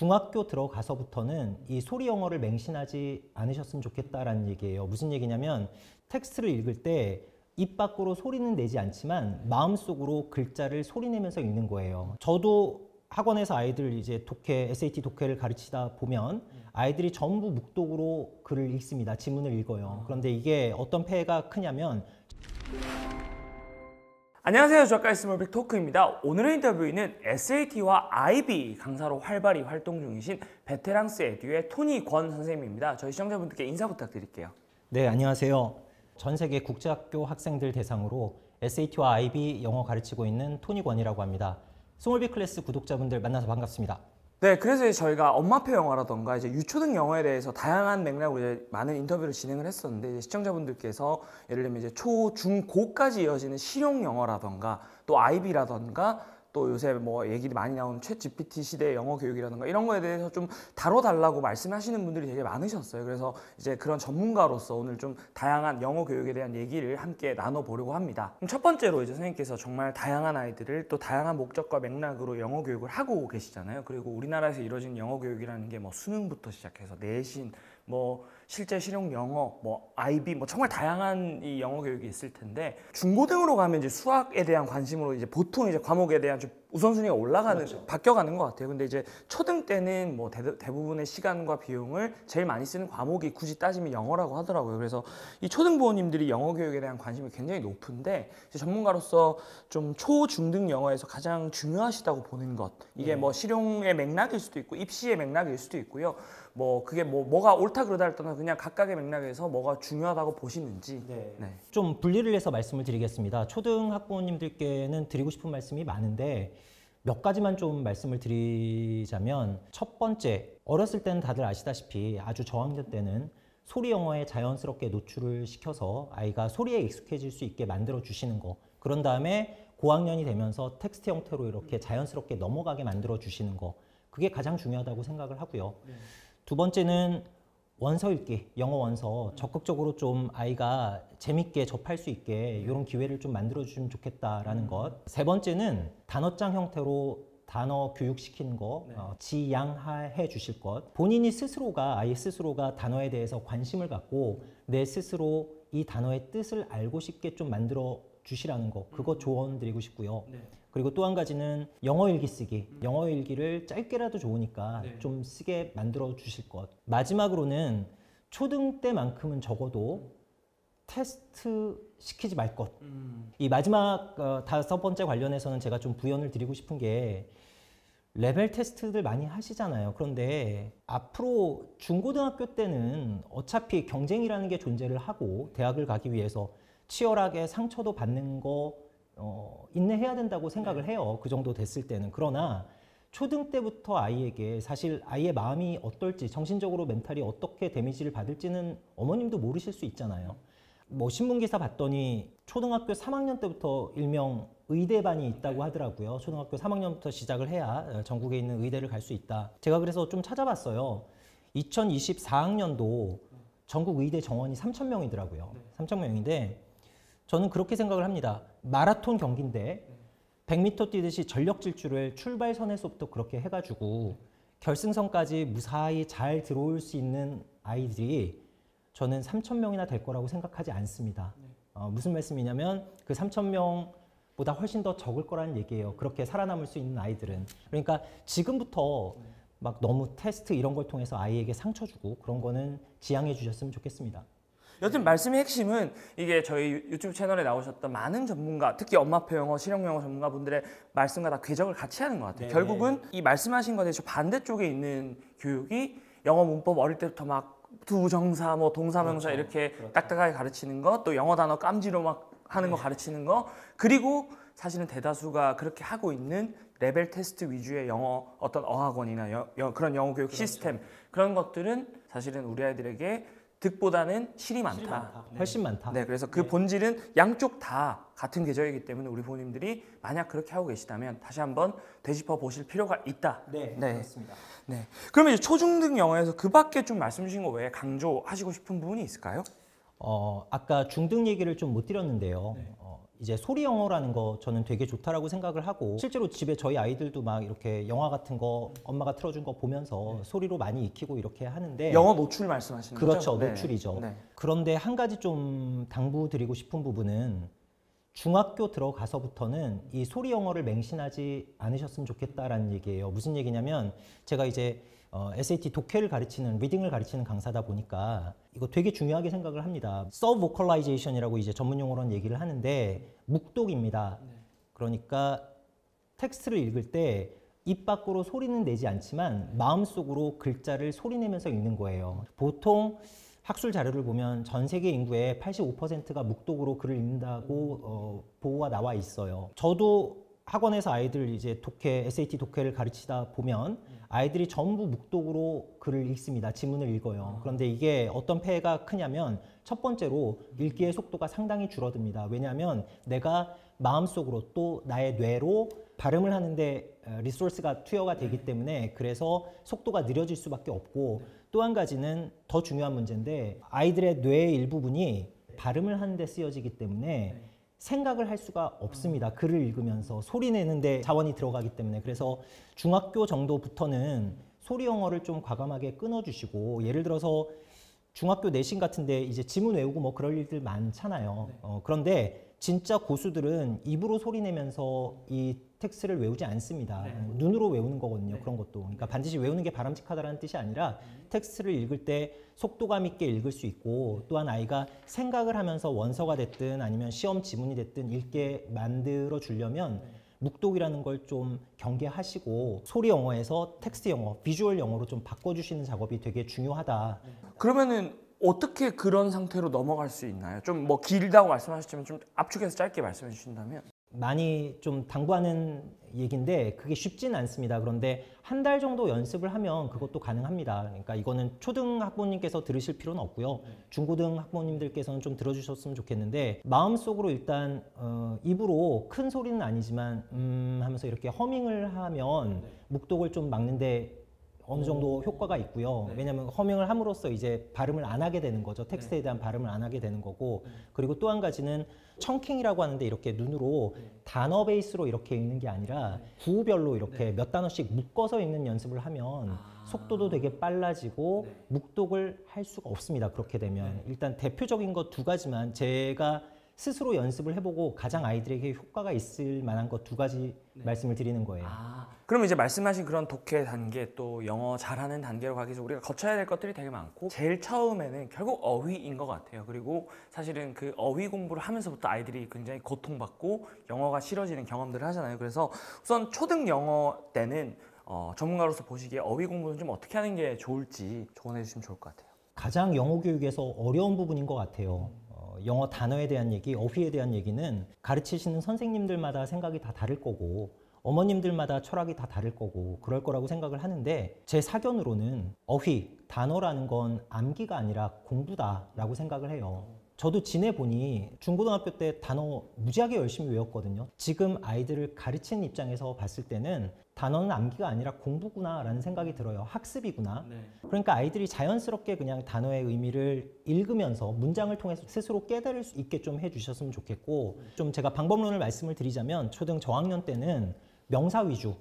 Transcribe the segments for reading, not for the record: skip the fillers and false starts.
중학교 들어가서부터는 이 소리 영어를 맹신하지 않으셨으면 좋겠다라는 얘기예요. 무슨 얘기냐면 텍스트를 읽을 때 입 밖으로 소리는 내지 않지만 마음속으로 글자를 소리내면서 읽는 거예요. 저도 학원에서 아이들 이제 독해, SAT 독해를 가르치다 보면 아이들이 전부 묵독으로 글을 읽습니다. 지문을 읽어요. 그런데 이게 어떤 폐해가 크냐면 안녕하세요. 저학과 스몰빅 토크입니다. 오늘의 인터뷰인은 SAT와 IB 강사로 활발히 활동 중이신 베테랑스 에듀의 토니 권 선생님입니다. 저희 시청자분들께 인사 부탁드릴게요. 네, 안녕하세요. 전 세계 국제학교 학생들 대상으로 SAT와 IB 영어 가르치고 있는 토니 권이라고 합니다. 스몰빅 클래스 구독자분들 만나서 반갑습니다. 네, 그래서 저희가 엄마표 영어라던가 이제 유초등 영어에 대해서 다양한 맥락으로 이제 많은 인터뷰를 진행을 했었는데 이제 시청자분들께서 예를 들면 이제 초, 중, 고까지 이어지는 실용 영어라던가 또 IB라던가 또 요새 뭐 얘기도 많이 나오는 챗 GPT 시대의 영어 교육이라든가 이런 거에 대해서 좀 다뤄달라고 말씀하시는 분들이 되게 많으셨어요. 그래서 이제 그런 전문가로서 오늘 좀 다양한 영어 교육에 대한 얘기를 함께 나눠보려고 합니다. 그럼 첫 번째로 이제 선생님께서 정말 다양한 아이들을 또 다양한 목적과 맥락으로 영어 교육을 하고 계시잖아요. 그리고 우리나라에서 이루어진 영어 교육이라는 게 뭐 수능부터 시작해서 내신, 뭐 실제 실용 영어, 뭐 IB, 뭐 정말 다양한 이 영어 교육이 있을 텐데 중고등으로 가면 이제 수학에 대한 관심으로 이제 보통 이제 과목에 대한 좀 우선순위가 올라가는, 그렇죠. 바뀌어가는 것 같아요. 근데 이제 초등 때는 뭐 대부분의 시간과 비용을 제일 많이 쓰는 과목이 굳이 따지면 영어라고 하더라고요. 그래서 이 초등 부모님들이 영어 교육에 대한 관심이 굉장히 높은데 이제 전문가로서 좀 초, 중등 영어에서 가장 중요하시다고 보는 것, 이게 뭐 실용의 맥락일 수도 있고 입시의 맥락일 수도 있고요. 뭐 그게 뭐가 옳다 그러다를 떠나 그냥 각각의 맥락에서 뭐가 중요하다고 보시는지. 네. 좀 분리를 해서 말씀을 드리겠습니다. 초등 학부모님들께는 드리고 싶은 말씀이 많은데 몇 가지만 좀 말씀을 드리자면, 첫 번째, 어렸을 때는 다들 아시다시피 아주 저학년 때는 소리 영어에 자연스럽게 노출을 시켜서 아이가 소리에 익숙해질 수 있게 만들어 주시는 거, 그런 다음에 고학년이 되면서 텍스트 형태로 이렇게 자연스럽게 넘어가게 만들어 주시는 거, 그게 가장 중요하다고 생각을 하고요. 두 번째는 원서 읽기, 영어 원서 적극적으로 좀 아이가 재밌게 접할 수 있게 이런 기회를 좀 만들어주시면 좋겠다라는 것. 세 번째는 단어장 형태로 단어 교육시키는 거, 지양해 주실 것. 본인이 스스로가, 아이 스스로가 단어에 대해서 관심을 갖고 내 스스로 이 단어의 뜻을 알고 싶게 좀 만들어 주시라는 거, 그거 조언 드리고 싶고요. 그리고 또 한 가지는 영어 일기 쓰기. 영어 일기를 짧게라도 좋으니까 좀 쓰게 만들어 주실 것. 마지막으로는 초등 때만큼은 적어도 테스트 시키지 말 것. 이 마지막 다섯 번째 관련해서는 제가 좀 부연을 드리고 싶은 게, 레벨 테스트들 많이 하시잖아요. 그런데 앞으로 중고등학교 때는 어차피 경쟁이라는 게 존재를 하고 대학을 가기 위해서 치열하게 상처도 받는 거 인내해야 된다고 생각을 해요. 그 정도 됐을 때는. 그러나 초등 때부터 아이에게 사실 아이의 마음이 어떨지, 정신적으로 멘탈이 어떻게 데미지를 받을지는 어머님도 모르실 수 있잖아요. 뭐 신문기사 봤더니 초등학교 3학년 때부터 일명 의대반이 있다고 하더라고요. 초등학교 3학년부터 시작을 해야 전국에 있는 의대를 갈 수 있다. 제가 그래서 좀 찾아봤어요. 2024학년도 전국 의대 정원이 3,000명이더라고요. 3,000명인데 저는 그렇게 생각을 합니다. 마라톤 경기인데 100m 뛰듯이 전력 질주를 출발선에서부터 그렇게 해가지고 결승선까지 무사히 잘 들어올 수 있는 아이들이 저는 3,000명이나 될 거라고 생각하지 않습니다. 무슨 말씀이냐면 그 3,000명보다 훨씬 더 적을 거라는 얘기예요. 그렇게 살아남을 수 있는 아이들은. 그러니까 지금부터 막 너무 테스트 이런 걸 통해서 아이에게 상처 주고 그런 거는 지양해 주셨으면 좋겠습니다. 여튼 말씀의 핵심은 이게 저희 유튜브 채널에 나오셨던 많은 전문가, 특히 엄마표 영어, 실용 영어 전문가분들의 말씀과 다 궤적을 같이 하는 것 같아요. 결국은 이 말씀하신 것에 저 반대쪽에 있는 교육이 영어 문법 어릴 때부터 막 두 정사, 뭐 동사명사 이렇게 딱딱하게 가르치는 거, 또 영어 단어 깜지로 막 하는 거 가르치는 거, 그리고 사실은 대다수가 그렇게 하고 있는 레벨 테스트 위주의 영어 어떤 어학원이나 그런 영어 교육 시스템, 그런 것들은 사실은 우리 아이들에게 득보다는 실이 많다. 훨씬 많다. 네, 그래서 그 본질은 양쪽 다 같은 궤적이기 때문에 우리 부모님들이 만약 그렇게 하고 계시다면 다시 한번 되짚어 보실 필요가 있다. 네, 그렇습니다. 네. 그러면 이제 초중등 영어에서 그 밖에 좀 말씀 주신 거 외에 강조하시고 싶은 부분이 있을까요? 아까 중등 얘기를 좀 못 드렸는데요. 이제 소리 영어라는 거 저는 되게 좋다라고 생각을 하고 실제로 집에 저희 아이들도 막 이렇게 영화 같은 거 엄마가 틀어준 거 보면서 소리로 많이 익히고 이렇게 하는데 영어 노출 말씀하시는 그렇죠. 거죠? 노출이죠. 네. 그런데 한 가지 좀 당부드리고 싶은 부분은 중학교 들어가서부터는 이 소리 영어를 맹신하지 않으셨으면 좋겠다라는 얘기예요. 무슨 얘기냐면 제가 이제 SAT 독해를 가르치는 리딩을 가르치는 강사다 보니까 이거 되게 중요하게 생각을 합니다. 서브보컬라이제이션이라고 이제 전문 용어로는 얘기를 하는데 묵독입니다. 그러니까 텍스트를 읽을 때 입 밖으로 소리는 내지 않지만 마음속으로 글자를 소리내면서 읽는 거예요. 보통 학술 자료를 보면 전 세계 인구의 85%가 묵독으로 글을 읽는다고 보고가 나와 있어요. 저도 학원에서 아이들 이제 독해, SAT 독해를 가르치다 보면 아이들이 전부 묵독으로 글을 읽습니다. 지문을 읽어요. 그런데 이게 어떤 폐해가 크냐면 첫 번째로 읽기의 속도가 상당히 줄어듭니다. 왜냐하면 내가 마음속으로 또 나의 뇌로 발음을 하는데 리소스가 투여가 되기 때문에 그래서 속도가 느려질 수밖에 없고 또 한 가지는 더 중요한 문제인데 아이들의 뇌의 일부분이 발음을 하는데 쓰여지기 때문에 생각을 할 수가 없습니다. 글을 읽으면서 소리 내는데 자원이 들어가기 때문에 그래서 중학교 정도부터는 소리 영어를 좀 과감하게 끊어주시고 예를 들어서 중학교 내신 같은데 이제 지문 외우고 뭐 그럴 일들 많잖아요. 그런데 진짜 고수들은 입으로 소리 내면서 이 텍스트를 외우지 않습니다. 눈으로 외우는 거거든요. 그런 것도. 그러니까 반드시 외우는 게 바람직하다는 뜻이 아니라 텍스트를 읽을 때 속도감 있게 읽을 수 있고 또한 아이가 생각을 하면서 원서가 됐든 아니면 시험 지문이 됐든 읽게 만들어 주려면 묵독이라는 걸 좀 경계하시고 소리 영어에서 텍스트 영어, 비주얼 영어로 좀 바꿔주시는 작업이 되게 중요하다. 그러면은 어떻게 그런 상태로 넘어갈 수 있나요? 좀 뭐 길다고 말씀하셨지만 좀 압축해서 짧게 말씀해 주신다면. 많이 좀 당부하는 얘기인데 그게 쉽지는 않습니다. 그런데 한 달 정도 연습을 하면 그것도 가능합니다. 그러니까 이거는 초등 학부모님께서 들으실 필요는 없고요. 중고등 학부모님들께서는 좀 들어주셨으면 좋겠는데 마음속으로 일단 입으로 큰 소리는 아니지만 하면서 이렇게 허밍을 하면 묵독을 좀 막는데 어느 정도 효과가 있고요. 왜냐하면 허밍을 함으로써 이제 발음을 안 하게 되는 거죠. 텍스트에 대한 발음을 안 하게 되는 거고 그리고 또 한 가지는 청킹이라고 하는데 이렇게 눈으로 단어 베이스로 이렇게 읽는 게 아니라 구별로 이렇게 몇 단어씩 묶어서 읽는 연습을 하면 속도도 되게 빨라지고 묵독을 할 수가 없습니다. 그렇게 되면 일단 대표적인 것 두 가지만 제가 스스로 연습을 해보고 가장 아이들에게 효과가 있을 만한 것 두 가지 말씀을 드리는 거예요. 그럼 이제 말씀하신 그런 독해 단계 또 영어 잘하는 단계로 가기 위해서 우리가 거쳐야 될 것들이 되게 많고 제일 처음에는 결국 어휘인 것 같아요. 그리고 사실은 그 어휘 공부를 하면서부터 아이들이 굉장히 고통받고 영어가 싫어지는 경험들을 하잖아요. 그래서 우선 초등 영어 때는 전문가로서 보시기에 어휘 공부는 좀 어떻게 하는 게 좋을지 조언해 주시면 좋을 것 같아요. 가장 영어 교육에서 어려운 부분인 것 같아요. 영어 단어에 대한 얘기, 어휘에 대한 얘기는 가르치시는 선생님들마다 생각이 다 다를 거고 어머님들마다 철학이 다 다를 거고 그럴 거라고 생각을 하는데 제 사견으로는 어휘, 단어라는 건 암기가 아니라 공부다라고 생각을 해요. 저도 지내보니 중고등학교 때 단어 무지하게 열심히 외웠거든요. 지금 아이들을 가르치는 입장에서 봤을 때는 단어는 암기가 아니라 공부구나 라는 생각이 들어요. 학습이구나. 그러니까 아이들이 자연스럽게 그냥 단어의 의미를 읽으면서 문장을 통해서 스스로 깨달을 수 있게 좀 해주셨으면 좋겠고 좀 제가 방법론을 말씀을 드리자면 초등 저학년 때는 명사 위주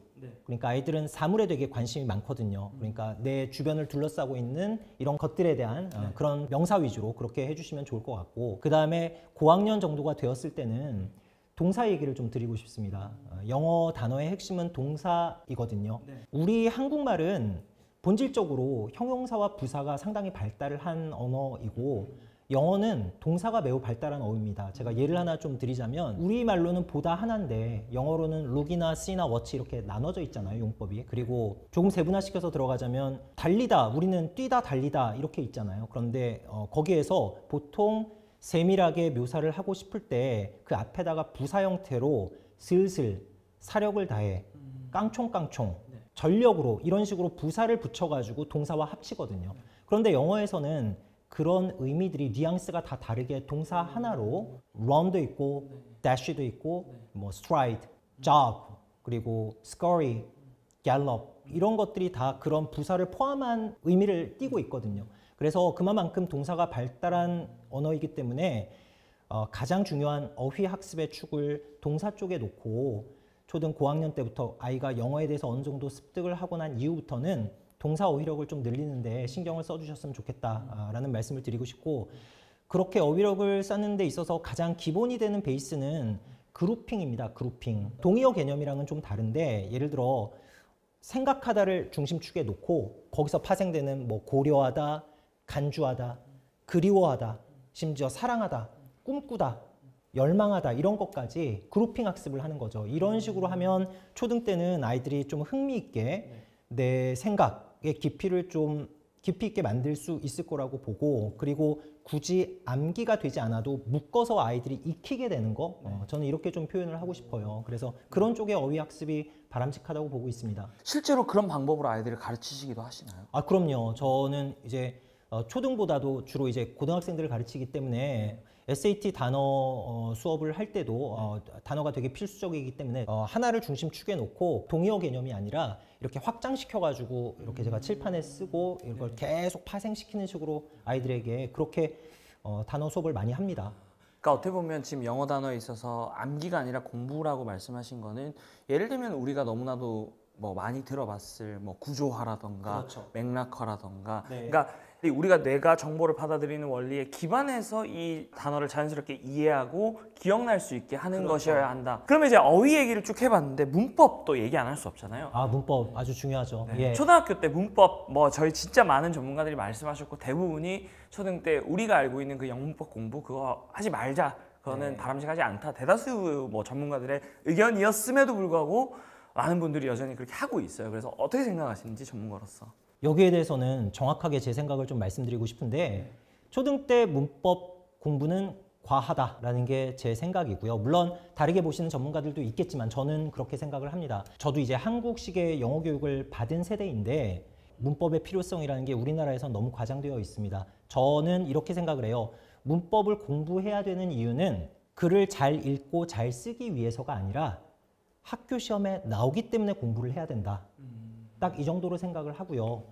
그러니까 아이들은 사물에 되게 관심이 많거든요. 그러니까 내 주변을 둘러싸고 있는 이런 것들에 대한 그런 명사 위주로 그렇게 해주시면 좋을 것 같고 그 다음에 고학년 정도가 되었을 때는 동사 얘기를 좀 드리고 싶습니다. 영어 단어의 핵심은 동사이거든요. 우리 한국말은 본질적으로 형용사와 부사가 상당히 발달을 한 언어이고 영어는 동사가 매우 발달한 어휘입니다. 제가 예를 하나 좀 드리자면 우리말로는 보다 하나인데 영어로는 look이나 see나 watch 이렇게 나눠져 있잖아요. 용법이. 그리고 조금 세분화시켜서 들어가자면 달리다, 우리는 뛰다, 달리다 이렇게 있잖아요. 그런데 거기에서 보통 세밀하게 묘사를 하고 싶을 때 그 앞에다가 부사 형태로 슬슬, 사력을 다해, 깡총깡총, 전력으로 이런 식으로 부사를 붙여가지고 동사와 합치거든요. 그런데 영어에서는 그런 의미들이 뉘앙스가 다 다르게 동사 하나로 run도 있고 dash도 있고 뭐 stride, jog, 그리고 scurry, gallop 이런 것들이 다 그런 부사를 포함한 의미를 띠고 있거든요. 그래서 그만큼 동사가 발달한 언어이기 때문에 가장 중요한 어휘 학습의 축을 동사 쪽에 놓고 초등 고학년 때부터 아이가 영어에 대해서 어느 정도 습득을 하고 난 이후부터는 동사 어휘력을 좀 늘리는데 신경을 써주셨으면 좋겠다라는 말씀을 드리고 싶고, 그렇게 어휘력을 쌓는 데 있어서 가장 기본이 되는 베이스는 그룹핑입니다. 그룹핑. 동의어 개념이랑은 좀 다른데, 예를 들어 생각하다를 중심축에 놓고 거기서 파생되는 뭐 고려하다, 간주하다, 그리워하다, 심지어 사랑하다, 꿈꾸다, 열망하다, 이런 것까지 그룹핑 학습을 하는 거죠. 이런 식으로 하면 초등 때는 아이들이 좀 흥미 있게 내 생각의 깊이를 좀 깊이 있게 만들 수 있을 거라고 보고, 그리고 굳이 암기가 되지 않아도 묶어서 아이들이 익히게 되는 거, 저는 이렇게 좀 표현을 하고 싶어요. 그래서 그런 쪽의 어휘 학습이 바람직하다고 보고 있습니다. 실제로 그런 방법으로 아이들을 가르치시기도 하시나요? 아, 그럼요. 저는 이제 초등보다도 주로 이제 고등학생들을 가르치기 때문에 SAT 단어 수업을 할 때도 단어가 되게 필수적이기 때문에 하나를 중심축에 놓고 동의어 개념이 아니라 이렇게 확장시켜가지고 이렇게 제가 칠판에 쓰고 이걸 계속 파생시키는 식으로 아이들에게 그렇게 단어 수업을 많이 합니다. 그러니까 어떻게 보면 지금 영어 단어에 있어서 암기가 아니라 공부라고 말씀하신 거는, 예를 들면 우리가 너무나도 뭐 많이 들어봤을 뭐 구조화라던가 그렇죠. 맥락화라던가, 네. 그러니까 우리가 뇌가 정보를 받아들이는 원리에 기반해서 이 단어를 자연스럽게 이해하고 기억날 수 있게 하는 그렇죠. 것이어야 한다. 그러면 이제 어휘 얘기를 쭉 해봤는데 문법도 얘기 안 할 수 없잖아요. 아, 문법 아주 중요하죠. 예. 초등학교 때 문법, 뭐 저희 진짜 많은 전문가들이 말씀하셨고 대부분이 초등 때 우리가 알고 있는 그 영문법 공부 그거 하지 말자, 그거는 바람직하지 않다, 대다수 뭐 전문가들의 의견이었음에도 불구하고 많은 분들이 여전히 그렇게 하고 있어요. 그래서 어떻게 생각하시는지 전문가로서. 여기에 대해서는 정확하게 제 생각을 좀 말씀드리고 싶은데, 초등 때 문법 공부는 과하다라는 게 제 생각이고요. 물론 다르게 보시는 전문가들도 있겠지만 저는 그렇게 생각을 합니다. 저도 이제 한국식의 영어 교육을 받은 세대인데 문법의 필요성이라는 게 우리나라에서 너무 과장되어 있습니다. 저는 이렇게 생각을 해요. 문법을 공부해야 되는 이유는 글을 잘 읽고 잘 쓰기 위해서가 아니라 학교 시험에 나오기 때문에 공부를 해야 된다. 딱 이 정도로 생각을 하고요.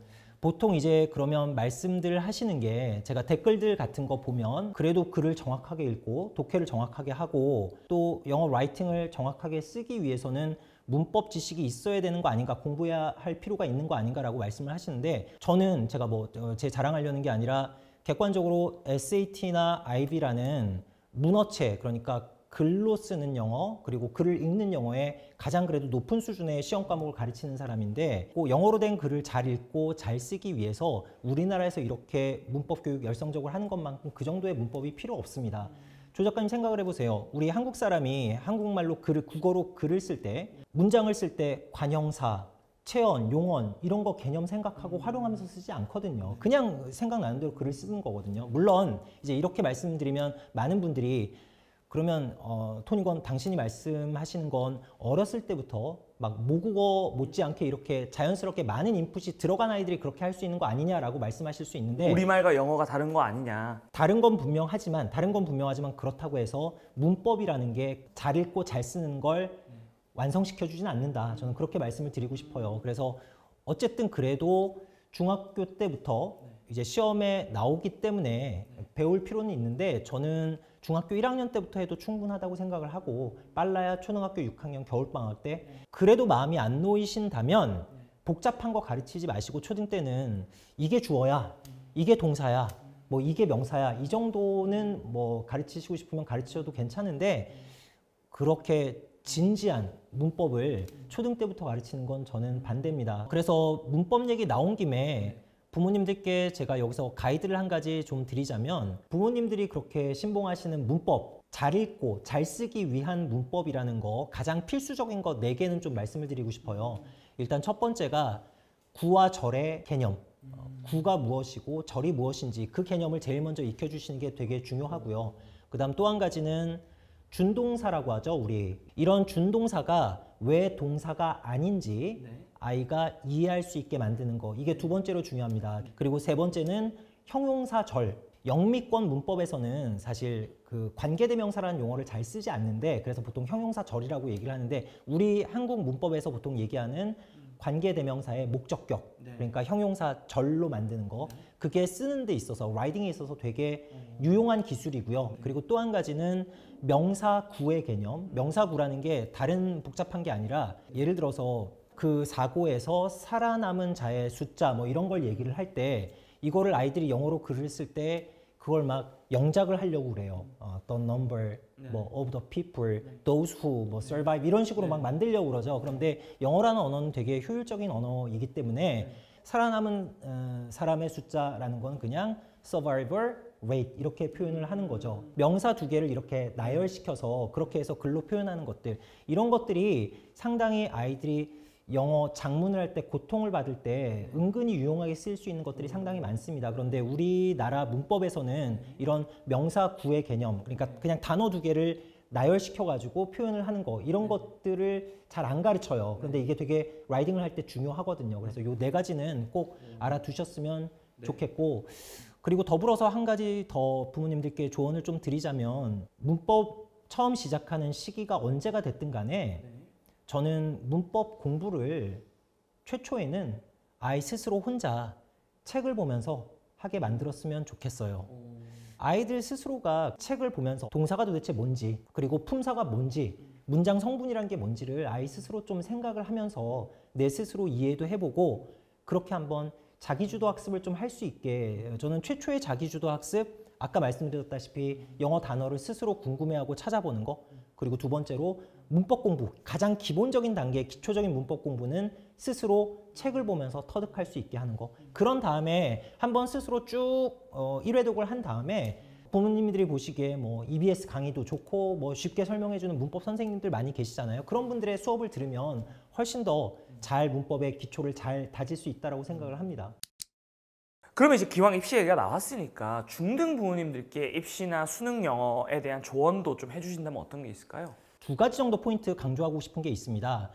보통 이제 그러면 말씀들 하시는 게, 제가 댓글들 같은 거 보면 그래도 글을 정확하게 읽고 독해를 정확하게 하고 또 영어 라이팅을 정확하게 쓰기 위해서는 문법 지식이 있어야 되는 거 아닌가, 공부해야 할 필요가 있는 거 아닌가라고 말씀을 하시는데, 저는 제가 뭐 제 자랑하려는 게 아니라 객관적으로 SAT나 IB라는 문어체, 그러니까 글로 쓰는 영어, 그리고 글을 읽는 영어에 가장 그래도 높은 수준의 시험 과목을 가르치는 사람인데, 영어로 된 글을 잘 읽고 잘 쓰기 위해서 우리나라에서 이렇게 문법 교육 열성적으로 하는 것만큼 그 정도의 문법이 필요 없습니다. 조 작가님 생각을 해보세요. 우리 한국 사람이 한국말로 국어로 글을 쓸 때, 문장을 쓸 때 관형사, 체언, 용언 이런 거 개념 생각하고 활용하면서 쓰지 않거든요. 그냥 생각나는 대로 글을 쓰는 거거든요. 물론 이제 이렇게 말씀드리면 많은 분들이, 그러면 토니건 당신이 말씀하시는 건 어렸을 때부터 막 모국어 못지않게 이렇게 자연스럽게 많은 인풋이 들어간 아이들이 그렇게 할 수 있는 거 아니냐라고 말씀하실 수 있는데, 우리말과 영어가 다른 거 아니냐. 다른 건 분명하지만 그렇다고 해서 문법이라는 게 잘 읽고 잘 쓰는 걸 완성시켜 주진 않는다. 저는 그렇게 말씀을 드리고 싶어요. 그래서 어쨌든 그래도 중학교 때부터 이제 시험에 나오기 때문에 배울 필요는 있는데, 저는 중학교 1학년 때부터 해도 충분하다고 생각을 하고, 빨라야 초등학교 6학년 겨울방학 때, 그래도 마음이 안 놓이신다면 복잡한 거 가르치지 마시고 초등 때는 이게 주어야, 이게 동사야, 뭐 이게 명사야, 이 정도는 뭐 가르치시고 싶으면 가르치셔도 괜찮은데, 그렇게 진지한 문법을 초등 때부터 가르치는 건 저는 반대입니다. 그래서 문법 얘기 나온 김에 부모님들께 제가 여기서 가이드를 한 가지 좀 드리자면, 부모님들이 그렇게 신봉하시는 문법, 잘 읽고 잘 쓰기 위한 문법이라는 거 가장 필수적인 거 4개는 좀 말씀을 드리고 싶어요. 일단 첫 번째가 구와 절의 개념, 구가 무엇이고 절이 무엇인지 그 개념을 제일 먼저 익혀주시는 게 되게 중요하고요. 그 다음 또 한 가지는 준동사라고 하죠. 우리 이런 준동사가 왜 동사가 아닌지 아이가 이해할 수 있게 만드는 거, 이게 두 번째로 중요합니다. 그리고 세 번째는 형용사 절. 영미권 문법에서는 사실 그 관계대명사라는 용어를 잘 쓰지 않는데, 그래서 보통 형용사 절이라고 얘기를 하는데, 우리 한국 문법에서 보통 얘기하는 관계대명사의 목적격, 그러니까 형용사 절로 만드는 거, 그게 쓰는 데 있어서, 라이딩에 있어서 되게 유용한 기술이고요. 그리고 또 한 가지는 명사구의 개념, 명사구라는 게 다른 복잡한 게 아니라 예를 들어서 그 사고에서 살아남은 자의 숫자 뭐 이런 걸 얘기를 할 때 이거를 아이들이 영어로 글을 쓸 때 그걸 막 영작을 하려고 그래요. The number, 뭐 of the people, those who, 뭐 survive 이런 식으로 막 만들려고 그러죠. 그런데 영어라는 언어는 되게 효율적인 언어이기 때문에 살아남은 사람의 숫자라는 건 그냥 survivor rate 이렇게 표현을 하는 거죠. 명사 두 개를 이렇게 나열시켜서 그렇게 해서 글로 표현하는 것들, 이런 것들이 상당히 아이들이 영어 장문을 할 때 고통을 받을 때 은근히 유용하게 쓸 수 있는 것들이 상당히 많습니다. 그런데 우리나라 문법에서는 이런 명사 구의 개념, 그러니까 그냥 단어 두 개를 나열시켜 가지고 표현을 하는 거, 이런 것들을 잘 안 가르쳐요. 그런데 이게 되게 라이딩을 할 때 중요하거든요. 그래서 요 네 가지는 꼭 알아두셨으면 좋겠고, 그리고 더불어서 한 가지 더 부모님들께 조언을 좀 드리자면, 문법 처음 시작하는 시기가 언제가 됐든 간에 저는 문법 공부를 최초에는 아이 스스로 혼자 책을 보면서 하게 만들었으면 좋겠어요. 아이들 스스로가 책을 보면서 동사가 도대체 뭔지, 그리고 품사가 뭔지, 문장 성분이란 게 뭔지를 아이 스스로 좀 생각을 하면서 내 스스로 이해도 해보고, 그렇게 한번 자기주도 학습을 좀 할 수 있게, 저는 최초의 자기주도 학습, 아까 말씀드렸다시피 영어 단어를 스스로 궁금해하고 찾아보는 거, 그리고 두 번째로 문법 공부, 가장 기본적인 단계, 기초적인 문법 공부는 스스로 책을 보면서 터득할 수 있게 하는 거. 그런 다음에 한번 스스로 쭉 1회독을 한 다음에 부모님들이 보시기에 뭐 EBS 강의도 좋고 뭐 쉽게 설명해주는 문법 선생님들 많이 계시잖아요. 그런 분들의 수업을 들으면 훨씬 더 잘 문법의 기초를 잘 다질 수 있다고 생각을 합니다. 그러면 이제 기왕 입시 얘기가 나왔으니까 중등 부모님들께 입시나 수능 영어에 대한 조언도 좀 해주신다면 어떤 게 있을까요? 두 가지 정도 포인트 강조하고 싶은 게 있습니다.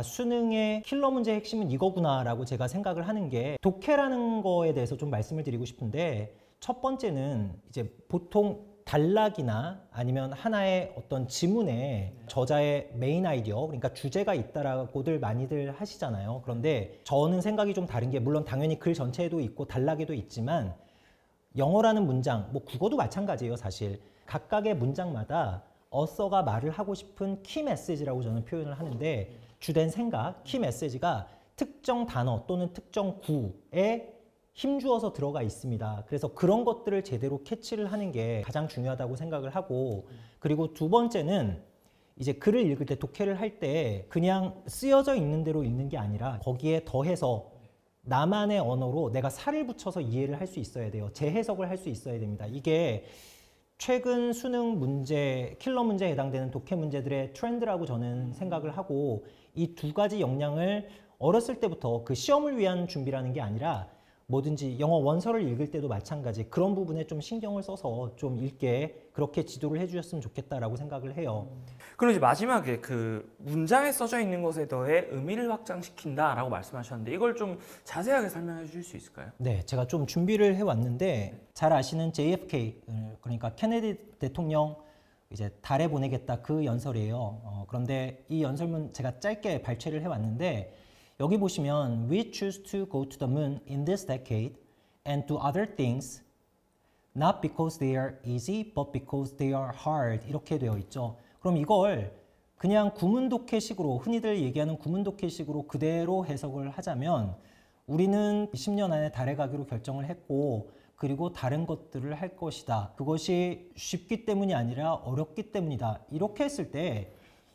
수능의 킬러 문제의 핵심은 이거구나라고 제가 생각을 하는 게, 독해라는 거에 대해서 좀 말씀을 드리고 싶은데, 첫 번째는 이제 보통 단락이나 아니면 하나의 어떤 지문에 저자의 메인 아이디어, 그러니까 주제가 있다라고들 많이들 하시잖아요. 그런데 저는 생각이 좀 다른 게, 물론 당연히 글 전체에도 있고 단락에도 있지만 영어라는 문장, 뭐 국어도 마찬가지예요. 사실 각각의 문장마다 어서가 말을 하고 싶은 키 메시지라고 저는 표현을 하는데, 주된 생각, 키 메시지가 특정 단어 또는 특정 구에 힘주어서 들어가 있습니다. 그래서 그런 것들을 제대로 캐치를 하는 게 가장 중요하다고 생각을 하고, 그리고 두 번째는 이제 글을 읽을 때, 독해를 할 때 그냥 쓰여져 있는 대로 읽는 게 아니라 거기에 더해서 나만의 언어로 내가 살을 붙여서 이해를 할 수 있어야 돼요. 재해석을 할 수 있어야 됩니다. 이게 최근 수능 문제, 킬러 문제에 해당되는 독해 문제들의 트렌드라고 저는 생각을 하고, 이 두 가지 역량을 어렸을 때부터, 그 시험을 위한 준비라는 게 아니라 뭐든지 영어 원서를 읽을 때도 마찬가지, 그런 부분에 좀 신경을 써서 좀 읽게 그렇게 지도를 해주셨으면 좋겠다라고 생각을 해요. 그럼 이제 마지막에 그 문장에 써져 있는 것에 더해 의미를 확장시킨다라고 말씀하셨는데, 이걸 좀 자세하게 설명해 주실 수 있을까요? 네, 제가 좀 준비를 해왔는데, 잘 아시는 JFK, 그러니까 케네디 대통령 이제 달에 보내겠다, 그 연설이에요. 그런데 이 연설문 제가 짧게 발췌를 해왔는데, 여기 보시면 We choose to go to the moon in this decade and do other things not because they are easy but because they are hard, 이렇게 되어 있죠. 그럼 이걸 그냥 구문독해식으로, 흔히들 얘기하는 구문독해식으로 그대로 해석을 하자면, 우리는 10년 안에 달에 가기로 결정을 했고, 그리고 다른 것들을 할 것이다. 그것이 쉽기 때문이 아니라 어렵기 때문이다. 이렇게 했을 때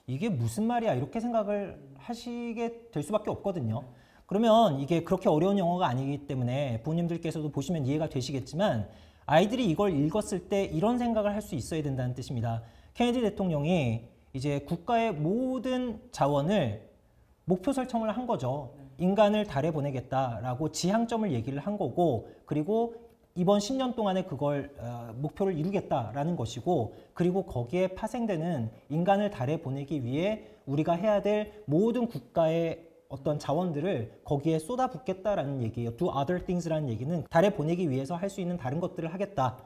이게 무슨 말이야? 이렇게 생각을 하시게 될 수밖에 없거든요. 그러면 이게 그렇게 어려운 영어가 아니기 때문에 부모님들께서도 보시면 이해가 되시겠지만, 아이들이 이걸 읽었을 때 이런 생각을 할 수 있어야 된다는 뜻입니다. 케네디 대통령이 이제 국가의 모든 자원을 목표 설정을 한 거죠. 인간을 달에 보내겠다라고 지향점을 얘기를 한 거고, 그리고 이번 10년 동안에 그걸 목표를 이루겠다라는 것이고, 그리고 거기에 파생되는 인간을 달에 보내기 위해 우리가 해야 될 모든 국가의 어떤 자원들을 거기에 쏟아붓겠다라는 얘기예요. Do other things라는 얘기는 달에 보내기 위해서 할 수 있는 다른 것들을 하겠다.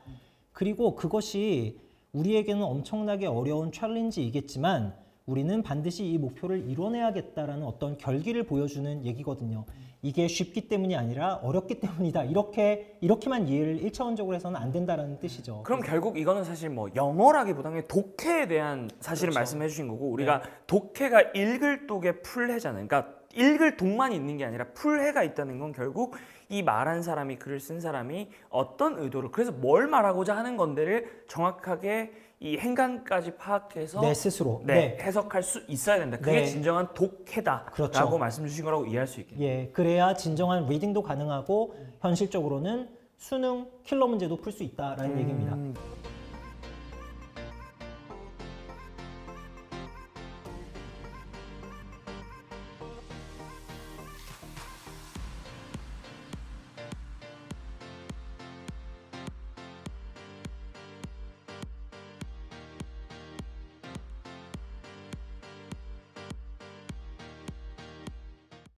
그리고 그것이 우리에게는 엄청나게 어려운 챌린지이겠지만 우리는 반드시 이 목표를 이뤄내야겠다라는 어떤 결기를 보여주는 얘기거든요. 이게 쉽기 때문이 아니라 어렵기 때문이다. 이렇게만 이해를 1차원적으로 해서는 안 된다라는 뜻이죠. 그럼 결국 이거는 사실 뭐 영어라기보다는 독해에 대한 사실을 그렇죠. 말씀해 주신 거고 우리가 독해가 읽을 독의 풀해잖아요. 그러니까 읽을 독만 있는 게 아니라 풀해가 있다는 건 결국 이 말한 사람이 글을 쓴 사람이 어떤 의도를 그래서 뭘 말하고자 하는 건데를 정확하게 이 행간까지 파악해서 내 스스로. 해석할 수 있어야 된다. 그게 네. 진정한 독해다라고 그렇죠. 말씀 주신 거라고 이해할 수 있겠네요. 예, 그래야 진정한 리딩도 가능하고 현실적으로는 수능 킬러 문제도 풀 수 있다라는 얘기입니다.